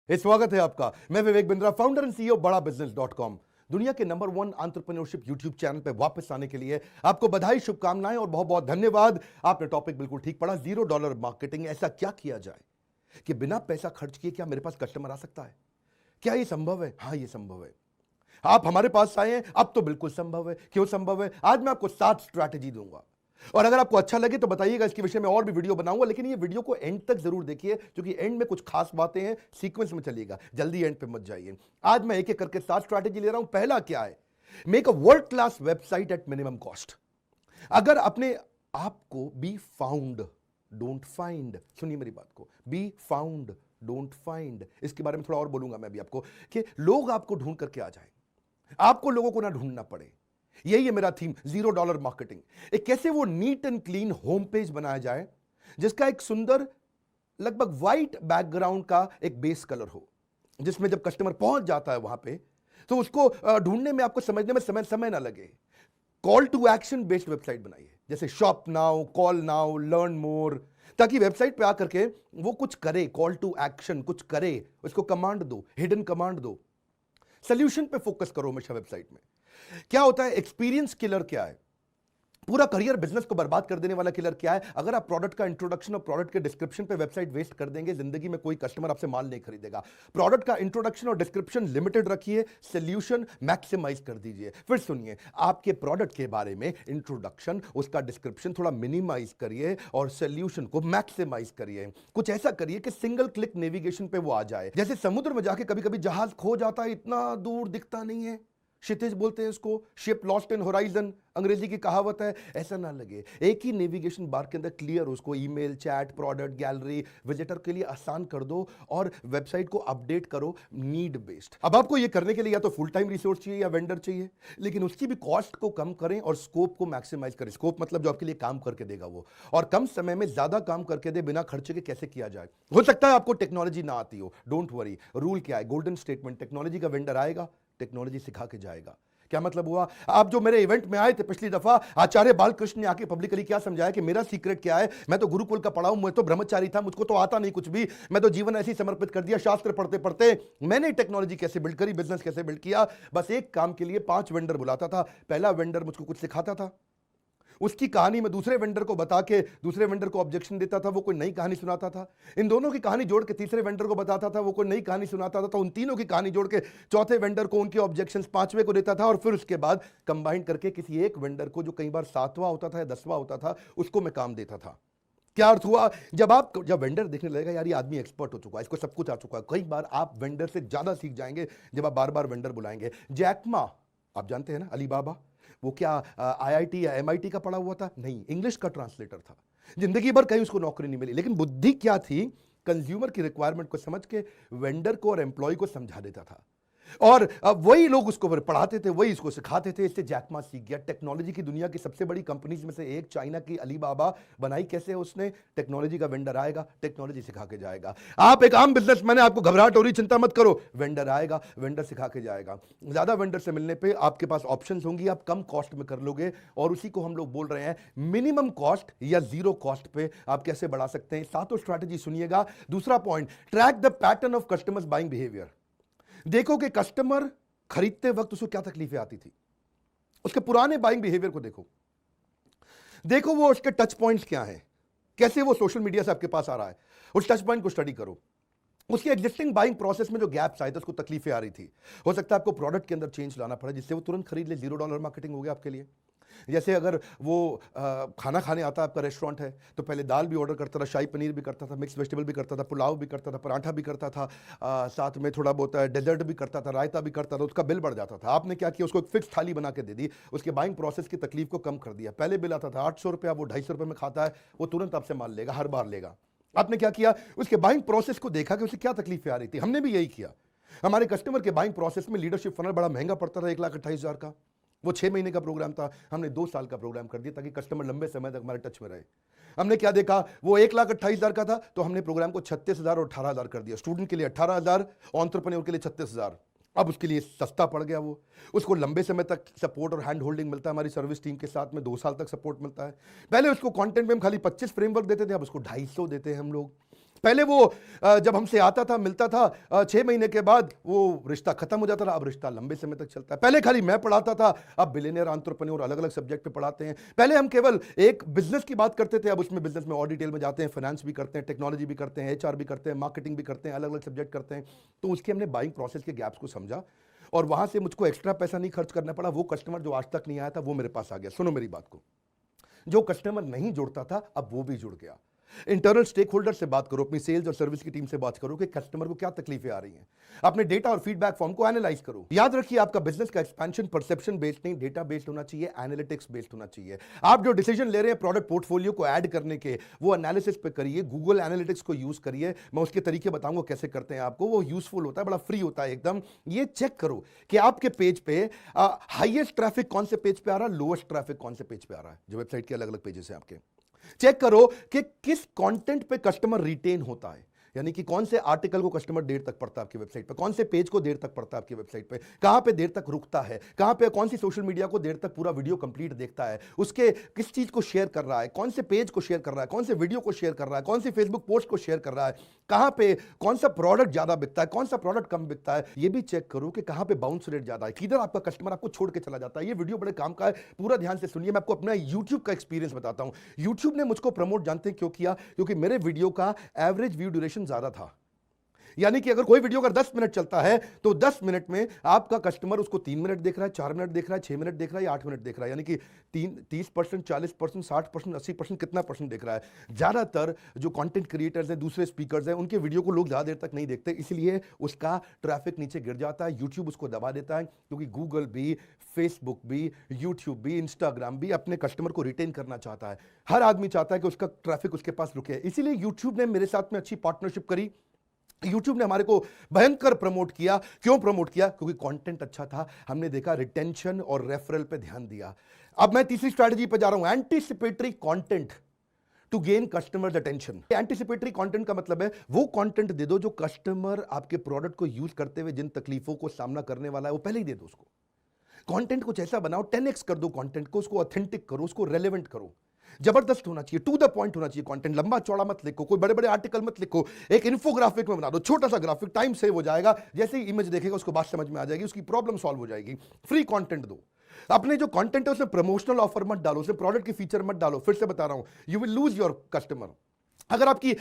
स्वागत है आपका। मैं Vivek Bindra, founder and CEO बड़ा बिजनेस .com। दुनिया के नंबर 1 एंटरप्रेन्योरशिप यूट्यूब चैनल पे वापस आने के लिए आपको बधाई, शुभकामनाएं और बहुत बहुत धन्यवाद। आपने टॉपिक बिल्कुल ठीक पढ़ा, $0 मार्केटिंग। ऐसा क्या किया जाए कि बिना पैसा खर्च किए क्या मेरे पास कस्टमर आ सकता है? क्या ये संभव है? हाँ, ये संभव है। आप हमारे पास आए हैं, अब तो बिल्कुल संभव है। क्यों संभव है? आज मैं आपको 7 स्ट्रैटेजी दूंगा और अगर आपको अच्छा लगे तो बताइएगा, इसके विषय में और भी वीडियो बनाऊंगा, लेकिन ये वीडियो को एंड तक जरूर देखिए क्योंकि एंड में कुछ खास बातें हैं। सीक्वेंस में चलिएगा, जल्दी एंड पे मत जाइए। आज मैं एक एक करके 7 स्ट्रैटेजी ले रहा हूं। पहला क्या है? Make a world class website at minimum cost. अगर अपने आपको बी फाउंड डोंट फाइंड, सुनिए मेरी बात को, बी फाउंड डोंट फाइंड, इसके बारे में थोड़ा और बोलूंगा मैं भी आपको कि लोग आपको ढूंढ करके आ जाए, आपको लोगों को ना ढूंढना पड़े। यही है मेरा थीम, $0 मार्केटिंग। एक कैसे वो neat and clean home page बनाया जाए जिसका एक सुंदर लगभग व्हाइट बैकग्राउंड का एक बेस कलर हो, जिसमें जब कस्टमर पहुंच जाता है वहां पे तो उसको ढूंढने में, आपको समझने में समय ना लगे। Call to action based website बनाइए, जैसे shop now, call now, learn more, ताकि वेबसाइट पे आकर के वो कुछ करे, कॉल टू एक्शन कुछ करे, उसको कमांड दो, हिडन कमांड दो। सोल्यूशन पे फोकस करो हमेशा वेबसाइट में। क्या होता है? एक्सपीरियंस किलर क्या है? पूरा करियर बिजनेस को बर्बाद कर देने वाला किलर क्या है? अगर आप प्रोडक्ट का इंट्रोडक्शन और प्रोडक्ट के डिस्क्रिप्शन पे वेबसाइट वेस्ट कर देंगे, जिंदगी में कोई कस्टमर आपसे माल नहीं खरीदेगा। प्रोडक्ट का इंट्रोडक्शन और डिस्क्रिप्शन लिमिटेड रखिए, सोल्यूशन मैक्सिमाइज कर दीजिए। फिर सुनिए, आपके प्रोडक्ट के बारे में इंट्रोडक्शन, उसका डिस्क्रिप्शन थोड़ा मिनिमाइज करिए और सोल्यूशन को मैक्सिमाइज करिए। कुछ ऐसा करिए कि सिंगल क्लिक नेविगेशन पे वो आ जाए। जैसे समुद्र में जाके कभी कभी जहाज खो जाता है, इतना दूर दिखता नहीं है, क्षितिज बोलते हैं इसको, शिप लॉस्ट इन होराइजन अंग्रेजी की कहावत है। ऐसा ना लगे, एक ही नेविगेशन बार के अंदर क्लियर, उसको email, chat, product, gallery, visitor के लिए आसान कर दो और वेबसाइट को अपडेट करो नीड बेस्ड। अब आपको ये करने के लिए या तो फुल टाइम रिसोर्स चाहिए या वेंडर चाहिए, लेकिन उसकी भी कॉस्ट को कम करें और स्कोप को मैक्सिमाइज करें। स्कोप मतलब जो आपके लिए काम करके देगा वो, और कम समय में ज्यादा काम करके दे बिना खर्चे के। कैसे किया जाए? हो सकता है आपको टेक्नोलॉजी ना आती हो, डोंट वरी। रूल क्या है? गोल्डन स्टेटमेंट, टेक्नोलॉजी का वेंडर आएगा, टेक्नोलॉजी सिखा के जाएगा। क्या मतलब हुआ? आप जो मेरे इवेंट में आए थे पिछली दफा, आचार्य बालकृष्ण ने आके पब्लिकली क्या समझाया कि मेरा सीक्रेट क्या है? मैं तो गुरुकुल का पढ़ा हूं, मैं तो ब्रह्मचारी था, मुझको तो आता नहीं कुछ भी, मैं तो जीवन ऐसे ही समर्पित कर दिया। शास्त्र पढ़ते पढ़ते मैंने टेक्नोलॉजी कैसे बिल्ड करी, बिजनेस कैसे बिल्ड किया। बस एक काम के लिए 5 वेंडर बुलाता था। पहला वेंडर मुझको कुछ सिखाता था, उसकी कहानी में दूसरे वेंडर को बता के दूसरे वेंडर को ऑब्जेक्शन देता था, वो कोई नई कहानी सुनाता था। इन दोनों की कहानी जोड़ के तीसरे वेंडर को बताता था, वो कोई नई कहानी सुनाता था। तो उन तीनों की कहानी जोड़ के चौथे वेंडर को उनके ऑब्जेक्शंस पांचवें को देता था, और फिर उसके बाद कंबाइन करके किसी एक वेंडर को, जो कई बार 7वां होता था या 10वां होता था, उसको मैं काम देता था। क्या अर्थ हुआ? जब वेंडर देखने लगेगा यार ये आदमी एक्सपर्ट हो चुका है, इसको सब कुछ आ चुका है, कई बार आप वेंडर से ज्यादा सीख जाएंगे जब आप बार बार वेंडर बुलाएंगे। जैकमा, आप जानते हैं ना, अलीबाबा, वो क्या आईआईटी या एमआईटी का पढ़ा हुआ था? नहीं, इंग्लिश का ट्रांसलेटर था। जिंदगी भर कहीं उसको नौकरी नहीं मिली, लेकिन बुद्धि क्या थी? कंज्यूमर की रिक्वायरमेंट को समझ के वेंडर को और एम्प्लॉय को समझा देता था, और वही लोग उसको फिर पढ़ाते थे, वही इसको सिखाते थे। इससे जैकमा सीख गया। टेक्नोलॉजी की दुनिया की सबसे बड़ी कंपनीज में से एक, चाइना की अलीबाबा, बनाई कैसे उसने? टेक्नोलॉजी का वेंडर आएगा, टेक्नोलॉजी सिखा के जाएगा। आप एक आम बिजनेसमैन है, आपको घबराहट हो रही, चिंता मत करो, वेंडर आएगा, वेंडर सिखा के जाएगा। ज्यादा वेंडर से मिलने पे आपके पास ऑप्शंस होंगी, आप कम कॉस्ट में कर लोगे, और उसी को हम लोग बोल रहे हैं मिनिमम कॉस्ट या जीरो कॉस्ट पे आप कैसे बढ़ा सकते हैं। 7 स्ट्रैटेजी सुनिएगा। दूसरा point, track the pattern of customers buying behaviour. देखो कि कस्टमर खरीदते वक्त उसको क्या तकलीफें आती थी, उसके पुराने बाइंग बिहेवियर को देखो। देखो वो उसके टच पॉइंट्स क्या हैं, कैसे वो सोशल मीडिया से आपके पास आ रहा है, उस टच पॉइंट को स्टडी करो। उसकी एग्जिस्टिंग बाइंग प्रोसेस में जो गैप्स आए थे, उसको तकलीफें आ रही थी, हो सकता है आपको प्रोडक्ट के अंदर चेंज लाना पड़े जिससे वो तुरंत खरीद ले। $0 मार्केटिंग हो गया आपके लिए। जैसे अगर वो खाना खाने आता है, आपका रेस्टोरेंट है, तो पहले दाल भी ऑर्डर करता था, शाही पनीर भी करता था, मिक्स वेजिटेबल भी करता था, पुलाव भी करता था, पराठा भी करता था, साथ में थोड़ा बहुत डेजर्ट भी करता था, रायता भी करता था, उसका बिल बढ़ जाता था। आपने क्या किया? उसको एक फिक्स थाली बना के दे दी, उसके बाइंग प्रोसेस की तकलीफ को कम कर दिया। पहले बिल आता था 800 रुपया, वो 250 रुपये में खाता है, वो तुरंत आपसे माल लेगा, हर बार लेगा। आपने क्या किया? उसके बाइंग प्रोसेस को देखा कि उसे क्या तकलीफें आ रही थी। हमने भी यही किया। हमारे कस्टमर के बाइंग प्रोसेस में लीडरशिप फनल बड़ा महंगा पड़ता था, 1,28,000 का। वो 6 महीने का प्रोग्राम था, हमने 2 साल का प्रोग्राम कर दिया ताकि कस्टमर लंबे समय तक हमारे टच में रहे। हमने क्या देखा? वो 1,28,000 का था, तो हमने प्रोग्राम को 36,000 और 18,000 कर दिया। स्टूडेंट के लिए 18,000, एंटरप्रेन्योर के लिए 36,000। अब उसके लिए सस्ता पड़ गया। वो उसको लंबे समय तक सपोर्ट और हैंड होल्डिंग मिलता है हमारी सर्विस टीम के साथ में, 2 साल तक सपोर्ट मिलता है। पहले उसको कंटेंट में हम खाली 25 फ्रेमवर्क देते थे, अब उसको 250 देते हैं हम लोग। पहले वो जब हमसे आता था, मिलता था, 6 महीने के बाद वो रिश्ता खत्म हो जाता था। अब रिश्ता लंबे समय तक चलता है। पहले खाली मैं पढ़ाता था, अब बिलियनियर एंटरप्रेन्योर अलग अलग सब्जेक्ट पे पढ़ाते हैं। पहले हम केवल एक बिजनेस की बात करते थे, अब उसमें बिजनेस में और डिटेल में जाते हैं, फाइनेंस भी करते हैं, टेक्नोलॉजी भी करते हैं, HR भी करते हैं, मार्केटिंग भी करते हैं, अलग अलग सब्जेक्ट करते हैं। तो उसके हमने बाइंग प्रोसेस के गैप्स को समझा और वहां से मुझको एक्स्ट्रा पैसा नहीं खर्च करना पड़ा। वो कस्टमर जो आज तक नहीं आया था वो मेरे पास आ गया। सुनो मेरी बात को, जो कस्टमर नहीं जुड़ता था अब वो भी जुड़ गया। इंटरनल स्टेक होल्डर से बात करो, अपनी सेल्स और सर्विस की टीम से बात करो कि कस्टमर को क्या तकलीफें आ रही हैं। अपने डेटा और फीडबैक फॉर्म को एनालाइज करो। याद रखिए, आपका बिजनेस का एक्सपेंशन परसेप्शन बेस्ड नहीं, डेटा बेस्ड होना चाहिए, एनालिटिक्स बेस्ड होना चाहिए। आप जो डिसीजन ले रहे हैं प्रोडक्ट पोर्टफोलियो को ऐड करने के, वो एनालिसिस पे करिए, गूगल एनालिटिक्स को यूज करिए। मैं उसके तरीके बताऊंगा कैसे करते हैं आपको, वो यूजफुल होता है, बड़ा फ्री होता है एकदम। ये चेक करो कि आपके पेज पे हाईएस्ट ट्रैफिक कौन से पेज पे आ रहा है, लोएस्ट ट्रैफिक कौन से पेज पे आ रहा है, जो वेबसाइट के अलग अलग पेजेस हैं आपके। चेक करो कि किस कंटेंट पे कस्टमर रिटेन होता है, यानी कि कौन से आर्टिकल को कस्टमर देर तक पढ़ता है आपकी वेबसाइट पे, कौन से पेज को देर तक पढ़ता है आपकी वेबसाइट पे, कहां पे देर तक रुकता है, कहां पे कौन सी सोशल मीडिया को देर तक पूरा वीडियो कंप्लीट देखता है, उसके किस चीज को शेयर कर रहा है, कौन से पेज को शेयर कर रहा है, कौन से वीडियो को शेयर कर रहा है, कौन सी फेसबुक पोस्ट को शेयर कर रहा है, कहां पे कौन सा प्रोडक्ट ज्यादा बिकता है, कौन सा प्रोडक्ट कम बिकता है। ये भी चेक करो कि कहां पे बाउंस रेट ज्यादा है, किधर आपका कस्टमर आपको छोड़ के चला जाता है। ये वीडियो बड़े काम का है, पूरा ध्यान से सुनिए। मैं आपको अपना यूट्यूब का एक्सपीरियंस बताता हूं। यूट्यूब ने मुझको प्रमोट जानते हैं क्यों किया? क्योंकि मेरे वीडियो का एवरेज व्यू ड्यूरेशन ज्यादा था। यानी कि अगर कोई वीडियो अगर 10 मिनट चलता है तो 10 मिनट में आपका कस्टमर उसको 3 मिनट देख रहा है, 4 मिनट देख रहा है, 6 मिनट देख रहा है या 8 मिनट देख रहा है। यानी कि 30%, 40%, 60%, 80%, कितना परसेंट देख रहा है। ज्यादातर जो कंटेंट क्रिएटर्स हैं, दूसरे स्पीकर्स हैं, उनके वीडियो को लोग ज्यादा देर तक नहीं देखते, इसलिए उसका ट्रैफिक नीचे गिर जाता है। यूट्यूब उसको दबा देता है, क्योंकि गूगल भी, फेसबुक भी, यूट्यूब भी, इंस्टाग्राम भी अपने कस्टमर को रिटेन करना चाहता है। हर आदमी चाहता है कि उसका ट्रैफिक उसके पास रुके। इसीलिए यूट्यूब ने मेरे साथ में अच्छी पार्टनरशिप करी। यूट्यूब ने हमारे को भयंकर प्रमोट किया। क्यों प्रमोट किया? क्योंकि कंटेंट अच्छा था। हमने देखा रिटेंशन और रेफरल पे ध्यान दिया। अब मैं तीसरी स्ट्रैटेजी पे जा रहा हूं, anticipatory content to gain customers attention. Anticipatory content का मतलब है वो कंटेंट दे दो जो कस्टमर आपके प्रोडक्ट को यूज करते हुए जिन तकलीफों को सामना करने वाला है वो पहले ही दे दो उसको। कंटेंट कुछ ऐसा बनाओ, 10x कर दो कंटेंट को, उसको ऑथेंटिक करो, उसको रेलेवेंट करो, जबरदस्त होना चाहिए, टू द पॉइंट होना चाहिए कंटेंट। लंबा चौड़ा मत लिखो, कोई बड़े बड़े आर्टिकल मत लिखो, एक इन्फोग्राफिक में बना दो, छोटा सा ग्राफिक, टाइम सेव हो जाएगा। जैसे ही इमेज देखेगा उसको बात समझ में आ जाएगी, उसकी प्रॉब्लम सॉल्व हो जाएगी। फ्री कंटेंट दो। अपने जो कंटेंट है उसमें प्रमोशनल ऑफर मत डालो, उसमें प्रोडक्ट की फीचर मत डालो। फिर से बता रहा हूं, you will lose your customer. अगर आपकी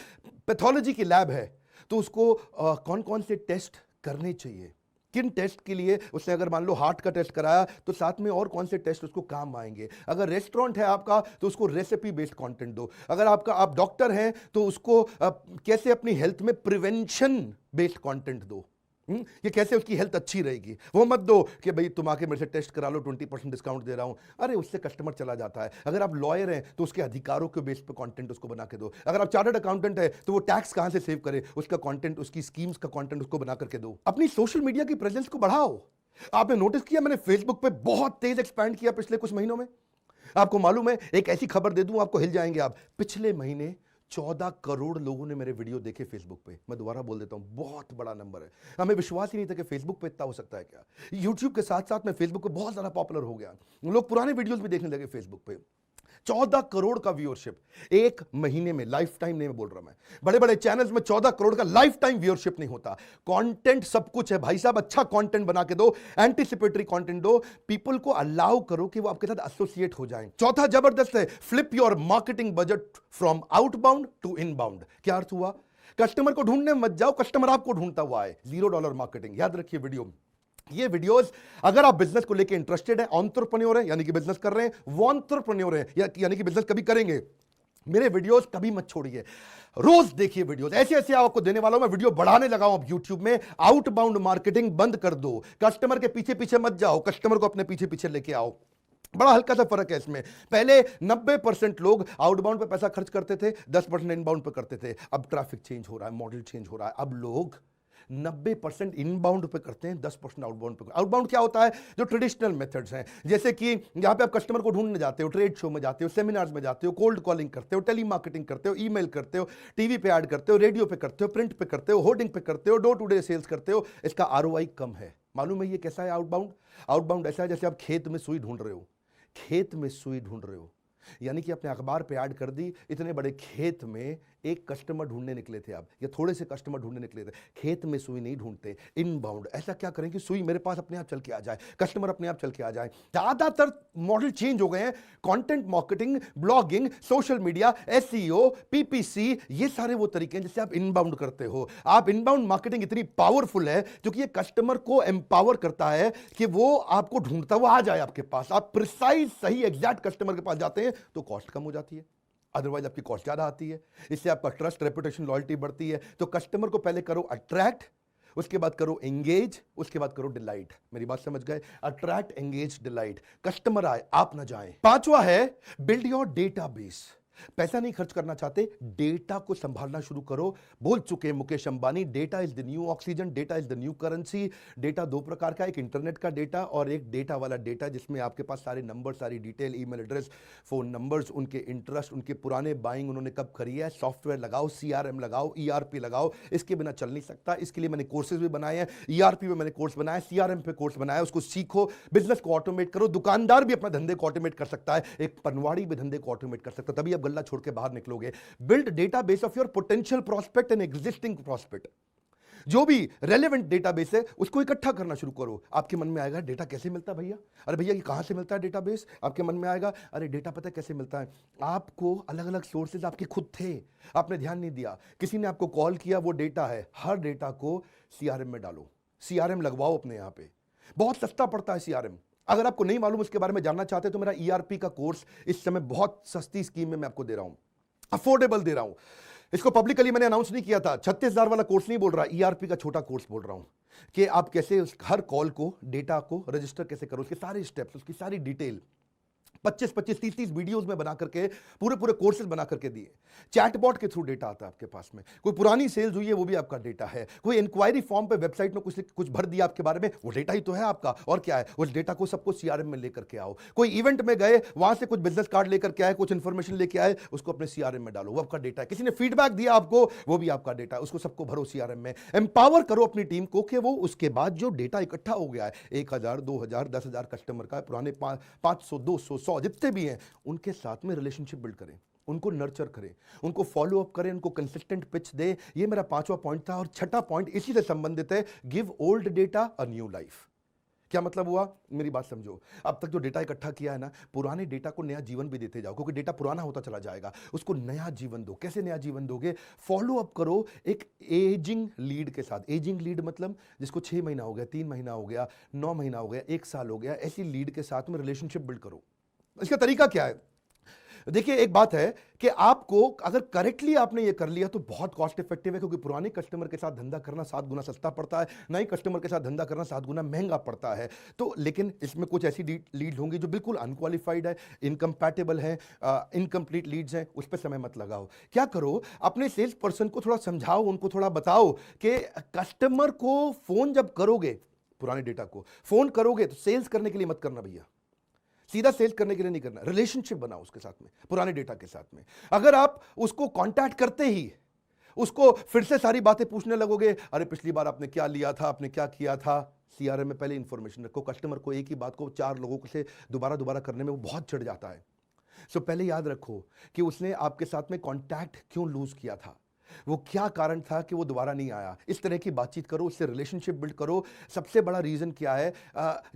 पैथोलॉजी की लैब है तो उसको कौन कौन से टेस्ट करने चाहिए, किन टेस्ट के लिए, उसने अगर मान लो हार्ट का टेस्ट कराया तो साथ में और कौन से टेस्ट उसको काम आएंगे। अगर रेस्टोरेंट है आपका तो उसको रेसिपी बेस्ड कंटेंट दो। अगर आप डॉक्टर हैं तो उसको कैसे अपनी हेल्थ में प्रिवेंशन बेस्ड कंटेंट दो। ये कैसे उसकी हेल्थ अच्छी रहेगी। वो मत दो कि भाई तुम आके मेरे से टेस्ट करा लो, 20% डिस्काउंट दे रहा हूं। अरे उससे कस्टमर चला जाता है। अगर आप लॉयर हैं तो उसके अधिकारों के बेस पे कंटेंट उसको बना के दो। अगर आप चार्टर्ड अकाउंटेंट है तो वो टैक्स कहां से सेव करे, उसका कंटेंट, उसकी स्कीम्स का कंटेंट उसको बना करके दो। अपनी सोशल मीडिया की प्रेजेंस को बढ़ाओ। आपने नोटिस किया मैंने फेसबुक पे बहुत तेज एक्सपैंड किया पिछले कुछ महीनों में। आपको मालूम है, एक ऐसी खबर दे दूं आपको हिल जाएंगे आप, पिछले महीने 14 करोड़ लोगों ने मेरे वीडियो देखे फेसबुक पे। मैं दोबारा बोल देता हूं, बहुत बड़ा नंबर है। हमें विश्वास ही नहीं था कि फेसबुक पे इतना हो सकता है क्या। यूट्यूब के साथ साथ में फेसबुक पे बहुत ज्यादा पॉपुलर हो गया, लोग पुराने वीडियोस भी देखने लगे फेसबुक पे। 14 करोड़ का व्यूअरशिप एक महीने में, लाइफ टाइम नहीं मैं बोल रहा। मैं बड़े बड़े चैनल्स में 14 करोड़ का लाइफ टाइम व्यूअरशिप नहीं होता। कंटेंट सब कुछ है भाई साहब, अच्छा कंटेंट बना के दो, एंटीसिपेटरी कंटेंट दो, पीपल को अलाउ करो कि वो आपके साथ एसोसिएट हो जाएं। चौथा जबरदस्त है, flip your marketing budget from outbound to inbound. क्या अर्थ हुआ? कस्टमर को ढूंढने मत जाओ, कस्टमर आपको ढूंढता हुआ है। $0 मार्केटिंग। याद रखिए वीडियो, ये वीडियोस अगर आप बिजनेस को लेके इंटरेस्टेड है, एंटरप्रेन्योर है यानी कि बिजनेस कर रहे हैं, वो एंटरप्रेन्योर है यानी कि बिजनेस कभी करेंगे, मेरे वीडियोस कभी मत छोड़िए, रोज देखिए वीडियोस। ऐसे ऐसे आपको देने वाला हूं मैं, वीडियो बढ़ाने लगा हूं अब यूट्यूब में। आउटबाउंड मार्केटिंग बंद कर दो, कस्टमर के पीछे पीछे मत जाओ, कस्टमर को अपने पीछे पीछे लेके आओ। बड़ा हल्का सा फर्क है इसमें। पहले 90% लोग आउटबाउंड पे पैसा खर्च करते थे, 10% इनबाउंड पे करते थे। अब ट्रैफिक चेंज हो रहा है, मॉडल चेंज हो रहा है। अब लोग 90% इनबाउंड पे करते हैं, 10% आउटबाउंड पे। आउटबाउंड क्या होता है? जो ट्रेडिशनल मेथड्स हैं, जैसे कि यहां पे आप कस्टमर को ढूंढने जाते हो, ट्रेड शो में जाते हो, सेमिनार्स में जाते हो, कोल्ड कॉलिंग करते हो, टेली मार्केटिंग करते हो, ईमेल करते हो, टीवी पे ऐड करते हो, रेडियो पे करते हो, प्रिंट पे करते हो, होर्डिंग पे करते हो, डोर टू डे सेल्स करते हो। इसका आरओआई कम है। मालूम है ये कैसा है आउटबाउंड? आउटबाउंड ऐसा है जैसे आप खेत में सुई ढूंढ रहे हो, खेत में सुई ढूंढ रहे हो, यानी कि अपने अखबार पे ऐड कर दी, इतने बड़े खेत में एक कस्टमर ढूंढने निकले थे आप, या थोड़े से कस्टमर ढूंढने निकले थे, खेत में सुई नहीं ढूंढते, इनबाउंड। ऐसा क्या करें कि सुई मेरे पास अपने आप चल के आ जाए, कस्टमर अपने आप चल के आ जाए। ज्यादातर मॉडल चेंज हो गए हैं। Content marketing, blogging, social media, SEO, PPC, ये सारे वो तरीके हैं जिससे आप इनबाउंड करते हो। आप इनबाउंड मार्केटिंग इतनी पावरफुल है क्योंकि ये कस्टमर को एम्पावर करता है कि वो आपको ढूंढता हुआ आ जाए आपके पास। आप प्रिसाइज सही एग्जैक्ट कस्टमर के पास जाते हैं तो कॉस्ट कम हो जाती है, अदरवाइज आपकी कॉस्ट ज्यादा आती है। इससे आपका ट्रस्ट, रेपुटेशन, लॉयल्टी बढ़ती है। तो कस्टमर को पहले करो अट्रैक्ट, उसके बाद करो एंगेज, उसके बाद करो डिलाइट। मेरी बात समझ गए? Attract, engage, delight. कस्टमर आए, आप ना जाएं। पांचवा है बिल्ड योर डेटाबेस। पैसा नहीं खर्च करना चाहते, डेटा को संभालना शुरू करो। बोल चुके Mukesh Ambani, data is the new oxygen, data is the new currency. Data दो प्रकार का, एक इंटरनेट का डेटा और एक डेटा वाला डेटा जिसमें आपके पास सारे नंबर, सारी detail, email address, phone numbers, उनके इंटरेस्ट, उनके पुराने बाइंग, उन्होंने कब खरीदा है। सॉफ्टवेयर लगाओ, सीआरएम लगाओ, ईआरपी लगाओ। इसके बिना चल नहीं सकता। इसके लिए मैंने कोर्सेज भी बनाए हैं। ईआरपी में मैंने कोर्स बनाया, सीआरएम पे कोर्स बनाया, उसको सीखो। बिजनेस को ऑटोमेट करो। दुकानदार भी अपना धंधे को ऑटोमेट कर सकता है, एक पनवाड़ी भी धंधे को ऑटोमेट कर सकता है, तभी आप गल्ला छोड़ के बाहर निकलोगे। Build database of your potential prospect and existing prospect. जो भी रेलेवेंट डेटाबेस है उसको इकट्ठा करना शुरू करो। आपके मन में आएगा डेटा कैसे मिलता है भैया? अरे भैया ये कहां से मिलता है डेटाबेस? आपके मन में आएगा अरे डेटा पता है कैसे मिलता है? आपको अलग अलग सोर्सेज आपके खुद थे, आपने ध्यान नहीं दिया। किसी ने आपको कॉल किया, वो डेटा है। हर डेटा को सीआरएम में डालो, सीआरएम लगवाओ अपने यहां पे। बहुत सस्ता पड़ता है सीआरएम। अगर आपको नहीं मालूम, उसके बारे में जानना चाहते हैं तो मेरा ईआरपी का कोर्स इस समय बहुत सस्ती स्कीम में मैं आपको दे रहा हूं, अफोर्डेबल दे रहा हूं। इसको पब्लिकली मैंने अनाउंस नहीं किया था। 36,000 वाला कोर्स नहीं बोल रहा, ईआरपी का छोटा कोर्स बोल रहा हूं कि आप कैसे हर कॉल को, डेटा को रजिस्टर कैसे करो, उसके सारे स्टेप्स, उसकी सारी डिटेल 25-25, 30-30 वीडियोस में बना करके पूरे कोर्सेज बना करके दिए। चैटबॉट के थ्रू डेटा आता है आपके पास में। कोई पुरानी सेल्स हुई है वो भी आपका डेटा है। कोई इंक्वायरी फॉर्म पे वेबसाइट में कुछ भर दिया आपके बारे में, वो डेटा ही तो है आपका। और क्या है? उस डेटा को सबको सीआरएम में लेकर के आओ। कोई इवेंट में गए, वहां से कुछ बिजनेस कार्ड लेकर के आए, कुछ इंफॉर्मेशन लेके आए, उसको अपने सीआरएम में डालो, वो आपका डेटा है। किसी ने फीडबैक दिया आपको, वो भी आपका डेटा है, उसको सबको भरो सीआरएम में। एम्पावर करो अपनी टीम को कि वो उसके बाद जो डेटा इकट्ठा हो गया है, 1,000, 2,000, 10,000 कस्टमर का, पुराने 500, 200, 100 जितने भी हैं, उनके साथ में रिलेशनशिप बिल्ड करें, उनको नर्चर करें, उनको फॉलो अप करें, उनको कंसिस्टेंट पिच दे। ये मेरा 5वां पॉइंट था। और 6ठा पॉइंट इसी से संबंधित है, give old data a new life. क्या मतलब हुआ? मेरी बात समझो। अब तक जो डेटा इकट्ठा किया है ना, पुराने डेटा को नया जीवन भी देते जाओ, क्योंकि डेटा पुराना होता चला जाएगा। उसको नया जीवन दो। कैसे नया जीवन दोगे? फॉलो अप करो एक एजिंग लीड के साथ। एजिंग लीड मतलब जिसको 6 महीना हो गया, 3 महीना हो गया, 9 महीना हो गया, 1 साल हो गया, ऐसी लीड के साथ में रिलेशनशिप बिल्ड करो। इसका तरीका क्या है? देखिए, एक बात है कि आपको अगर करेक्टली आपने ये कर लिया तो बहुत कॉस्ट इफेक्टिव है, क्योंकि पुराने कस्टमर के साथ धंधा करना 7 गुना सस्ता पड़ता है, नए कस्टमर के साथ धंधा करना 7 गुना महंगा पड़ता है। तो लेकिन इसमें कुछ ऐसी लीड होंगी जो बिल्कुल अनक्वालिफाइड है, इनकम्पैटिबल है, इनकम्प्लीट लीड्स हैं, उस पर समय मत लगाओ। क्या करो? अपने सेल्स पर्सन को थोड़ा समझाओ, उनको थोड़ा बताओ कि कस्टमर को फोन जब करोगे, पुराने डेटा को फोन करोगे तो सेल्स करने के लिए मत करना भैया, सीधा सेल्स करने के लिए नहीं करना। रिलेशनशिप बनाओ उसके साथ में, पुराने डेटा के साथ में। अगर आप उसको कांटेक्ट करते ही उसको फिर से सारी बातें पूछने लगोगे, अरे पिछली बार आपने क्या लिया था, आपने क्या किया था, सीआरएम में पहले इंफॉर्मेशन रखो। कस्टमर को एक ही बात को 4 लोगों से दोबारा करने में वो बहुत चिढ़ जाता है। सो पहले याद रखो कि उसने आपके साथ में कांटेक्ट क्यों लूज किया था, वो क्या कारण था कि वो दोबारा नहीं आया। इस तरह की बातचीत करो, उससे रिलेशनशिप बिल्ड करो। सबसे बड़ा रीजन क्या है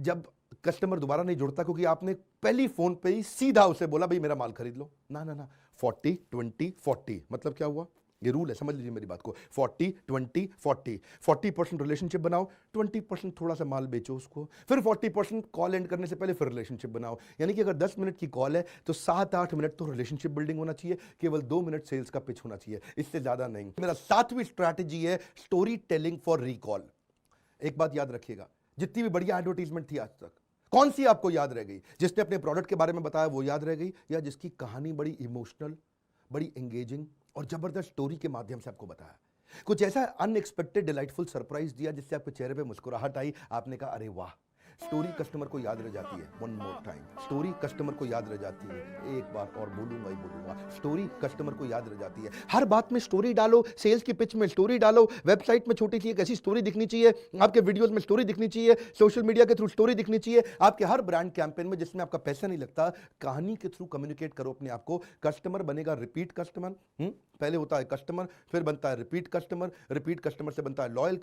जब कस्टमर दोबारा नहीं जुड़ता? क्योंकि आपने पहली फोन पे ही सीधा उसे बोला भाई मेरा माल खरीद लो। ना 40 20 40 मतलब क्या हुआ? ये रूल है, समझ लीजिए मेरी बात को। 40 20 40, 40% रिलेशनशिप बनाओ, 20% थोड़ा सा माल बेचो उसको, फिर 40% कॉल एंड करने से पहले फिर रिलेशनशिप बनाओ। यानी कि अगर 10 मिनट की कॉल है तो 7-8 मिनट तो रिलेशनशिप बिल्डिंग होना चाहिए, केवल 2 मिनट सेल्स का पिच होना चाहिए, इससे ज्यादा नहीं। मेरा 7वीं स्ट्रैटेजी है स्टोरी टेलिंग फॉर रिकॉल। एक बात याद रखिएगा, जितनी भी बढ़िया एडवर्टीजमेंट थी आज तक, कौन सी आपको याद रह गई? जिसने अपने प्रोडक्ट के बारे में बताया वो याद रह गई, या जिसकी कहानी बड़ी इमोशनल, बड़ी एंगेजिंग और जबरदस्त स्टोरी के माध्यम से आपको बताया, कुछ ऐसा अनएक्सपेक्टेड डिलाइटफुल सरप्राइज दिया जिससे आपके चेहरे पे मुस्कुराहट आई, आपने कहा अरे वाह। स्टोरी कस्टमर को याद रह जाती है। One more time, story customer को याद रह जाती है। एक बार और बोलूंगा ही बोलूंगा, स्टोरी कस्टमर को याद रह जाती है। हर बात में स्टोरी डालो, सेल्स की पिच में स्टोरी डालो, वेबसाइट में छोटी सी एक ऐसी स्टोरी दिखनी चाहिए, आपके वीडियोस में स्टोरी दिखनी चाहिए, सोशल मीडिया के थ्रू स्टोरी दिखनी चाहिए। आपके हर ब्रांड कैंपेन में जिसमें आपका पैसा नहीं लगता, कहानी के थ्रू कम्युनिकेट करो अपने आप को। कस्टमर बनेगा रिपीट कस्टमर, पहले होता है कस्टमर, फिर बनता है रिपीट कस्टमर से बनता है लॉयल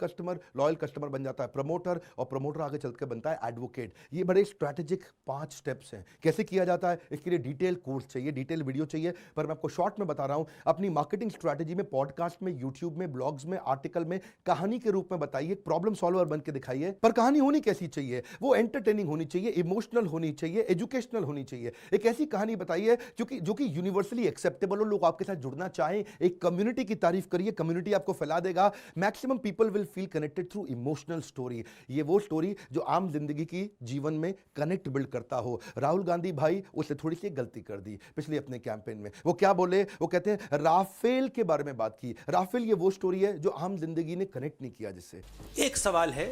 कस्टमर बन जाता है प्रमोटर, और प्रमोटर आगे चल के बनता है एडवोकेट। ये बड़े स्ट्रैटेजिक 5 स्टेप्स हैं। कैसे किया जाता है, इसके लिए डिटेल कोर्स चाहिए, डिटेल वीडियो चाहिए, पर मैं आपको शॉर्ट में बता रहा हूं। अपनी मार्केटिंग स्ट्रैटेजी में, पॉडकास्ट में, यूट्यूब में, ब्लॉग्स में, आर्टिकल में कहानी के रूप में बताइए, प्रॉब्लम सॉल्वर बन के दिखाइए। पर कहानी होनी कैसी चाहिए, वो एंटरटेनिंग होनी चाहिए, इमोशनल होनी चाहिए, एजुकेशनल होनी चाहिए। एक ऐसी कहानी बताइए जो कि यूनिवर्सली एक्सेप्टेबल हो, लोग आपके साथ जुड़ना चाहें। एक कम्युनिटी की तारीफ करिए, कम्युनिटी आपको फैला देगा। Maximum people will feel connected through emotional story. ये वो स्टोरी जो आम जिंदगी की जीवन में कनेक्ट बिल्ड करता हो। राहुल गांधी भाई उससे थोड़ी सी गलती कर दी पिछले अपने कैंपेन में। वो क्या बोले, वो कहते हैं राफेल के बारे में बात की। राफेल ये वो स्टोरी है जो आम जिंदगी ने कनेक्ट नहीं किया जिससे। एक सवाल है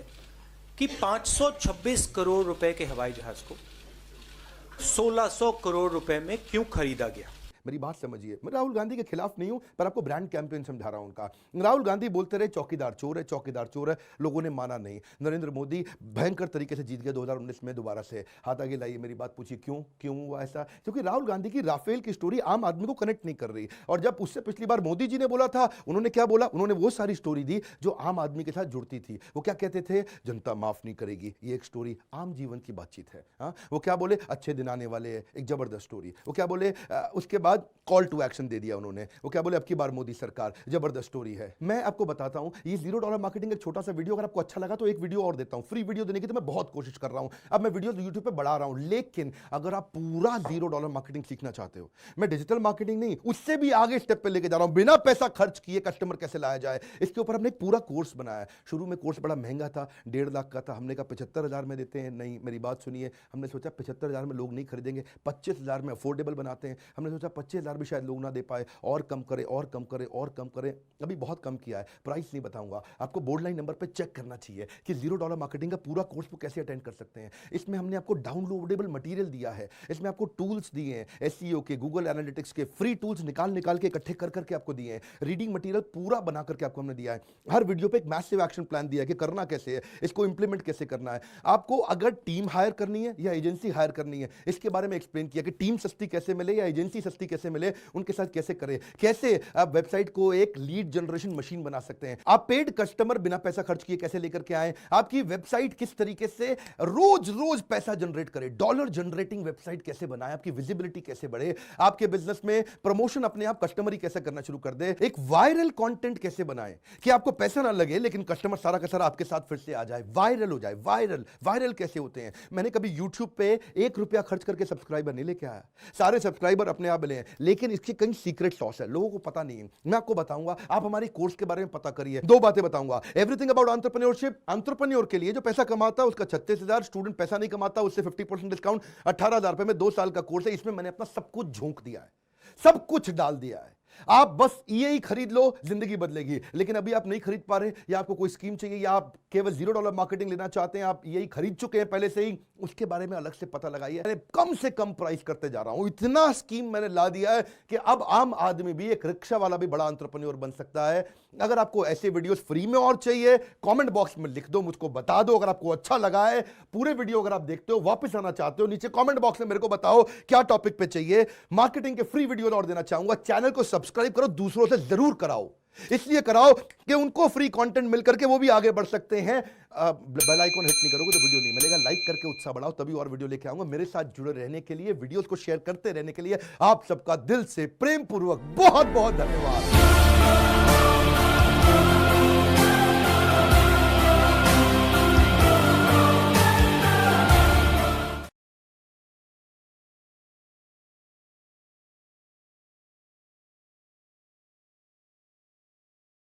कि 526 करोड़ रुपए के हवाई जहाज को 1600 करोड़ रुपए में क्यों खरीदा गया? मेरी बात समझिए, मैं राहुल गांधी के खिलाफ नहीं हूं, पर आपको ब्रांड कैंपेन समझा रहा हूं उनका। राहुल गांधी बोलते रहे चौकीदार चोर है, चौकीदार चोर है, लोगों ने माना नहीं। नरेंद्र मोदी भयंकर तरीके से जीत गए 2019 में दोबारा से। हाथ आगे लाइए, मेरी बात पूछिए क्यों हुआ ऐसा? क्योंकि राहुल गांधी की राफेल की स्टोरी आम आदमी को कनेक्ट नहीं कर रही। और जब उससे पिछली बार मोदी जी ने बोला था, उन्होंने क्या बोला? उन्होंने वो सारी स्टोरी दी जो आम आदमी के साथ जुड़ती थी। वो क्या कहते थे? जनता माफ नहीं करेगी। ये एक स्टोरी आम जीवन की बातचीत है। वो क्या बोले? अच्छे दिन आने वाले, एक जबरदस्त स्टोरी। वो क्या बोले? उसके बाद कॉल टू एक्शन दे दिया उन्होंने। वो क्या बोले? अब की बार मोदी सरकार, जबरदस्त स्टोरी है। मैं आपको बताता हूं, ये $0 मार्केटिंग एक छोटा सा वीडियो, अगर आपको अच्छा लगा तो एक वीडियो और देता हूं। फ्री वीडियो देने की तो मैं बहुत कोशिश कर रहा हूं। अब मैं वीडियो यूट्यूब पे बढ़ा रहा हूं, लेकिन अगर आप पूरा $0 मार्केटिंग सीखना चाहते हो, मैं डिजिटल मार्केटिंग नहीं, उससे भी आगे स्टेप पे लेके जा रहा हूं। बिना पैसा खर्च किए कस्टमर कैसे लाया जाए, इसके ऊपर हमने एक पूरा कोर्स बनाया। शुरू में कोर्स बड़ा महंगा था, 1.5 लाख का था। हमने कहा 75,000 में देते हैं। नहीं, मेरी बात सुनिए, हमने सोचा 75,000 में लोग नहीं खरीदेंगे, 25,000 में अफोर्डेबल बनाते हैं। हमने सोचा 25,000 भी शायद लोग ना दे पाए, और कम करें। अभी बहुत कम किया है, प्राइस नहीं बताऊंगा आपको। बोर्ड लाइन नंबर पे चेक करना चाहिए कि $0 मार्केटिंग का पूरा कोर्स को कैसे अटेंड कर सकते हैं। इसमें हमने आपको डाउनलोडेबल मटेरियल दिया है, इसमें आपको टूल्स दिए हैं, एसईओ के, गूगल एनालिटिक्स के फ्री टूल्स निकाल के इकट्ठे कर करके आपको दिए हैं। रीडिंग मटेरियल पूरा बना करके आपको हमने दिया है। हर वीडियो पे एक मैसिव एक्शन प्लान दिया है कि करना कैसे है, इसको इंप्लीमेंट कैसे करना है। आपको अगर टीम हायर करनी है या एजेंसी हायर करनी है, इसके बारे में एक्सप्लेन किया कि टीम सस्ती कैसे मिले या एजेंसी सस्ती कैसे मिले, उनके साथ कैसे करें, कैसे आप वेबसाइट को एक लीड जनरेशन मशीन बना सकते हैं। आप पेड कस्टमर बिना पैसा खर्च किए कैसे लेकर के आए, आपकी वेबसाइट किस तरीके से रोज पैसा जनरेट करे, डॉलर जनरेटिंग वेबसाइट कैसे बनाए, आपकी विजिबिलिटी कैसे बढ़े, आपके बिजनेस में प्रमोशन अपने आप कस्टमर ही कैसे करना शुरू कर दे, एक वायरल कंटेंट कैसे बनाए कि आपको पैसा ना लगे लेकिन कस्टमर सारा का सारा आपके साथ फिर से आ जाए, वायरल हो जाए। वायरल कैसे होते हैं? मैंने कभी यूट्यूब पे ₹1 खर्च करके सब्सक्राइबर नहीं लेके आया, सारे सब्सक्राइबर अपने आप मिले हैं, लेकिन इसके कई सीक्रेट सॉस है, लोगों को पता नहीं है। मैं आपको बताऊंगा, आप हमारे कोर्स के बारे में पता करिए। 2 बातें बताऊंगा, एवरीथिंग अबाउट एंटरप्रेन्योरशिप। एंटरप्रेन्योर के लिए जो पैसा कमाता है उसका 36,000, स्टूडेंट पैसा नहीं कमाता उससे 50% डिस्काउंट, 18,000 रुपए में 2 साल का कोर्स है। इसमें मैंने अपना सब कुछ झोंक दिया है, सब कुछ डाल दिया है। आप बस ये खरीद लो, जिंदगी बदलेगी। लेकिन अभी आप नहीं खरीद पा रहे, या आपको कोई स्कीम चाहिए, या आप केवल $0 मार्केटिंग लेना चाहते हैं, आप यही खरीद चुके हैं पहले से ही, उसके बारे में अलग से पता लगाइए। मैंने कम से कम प्राइस करते जा रहा हूं, इतना स्कीम मैंने ला दिया है कि अब आम आदमी भी, एक रिक्शा वाला भी बड़ा एंटरप्रेन्योर बन सकता है। अगर आपको ऐसे वीडियोस फ्री में और चाहिए, कमेंट बॉक्स में लिख दो, मुझको बता दो। अगर आपको अच्छा लगा है पूरे वीडियो, अगर आप देखते हो वापस आना चाहते हो, नीचे कमेंट बॉक्स में मेरे को बताओ क्या टॉपिक पे चाहिए। मार्केटिंग के फ्री वीडियो और देना चाहूंगा। चैनल को सब्सक्राइब करो, दूसरों से जरूर कराओ, इसलिए कराओ कि उनको फ्री कंटेंट मिल करके वो भी आगे बढ़ सकते हैं। बेल आइकन हिट नहीं करोगे तो वीडियो नहीं मिलेगा। लाइक करके उत्साह बढ़ाओ, तभी और वीडियो लेके आऊंगा। मेरे साथ जुड़े रहने के लिए, वीडियोस को शेयर करते रहने के लिए आप सबका दिल से प्रेम पूर्वक बहुत बहुत धन्यवाद।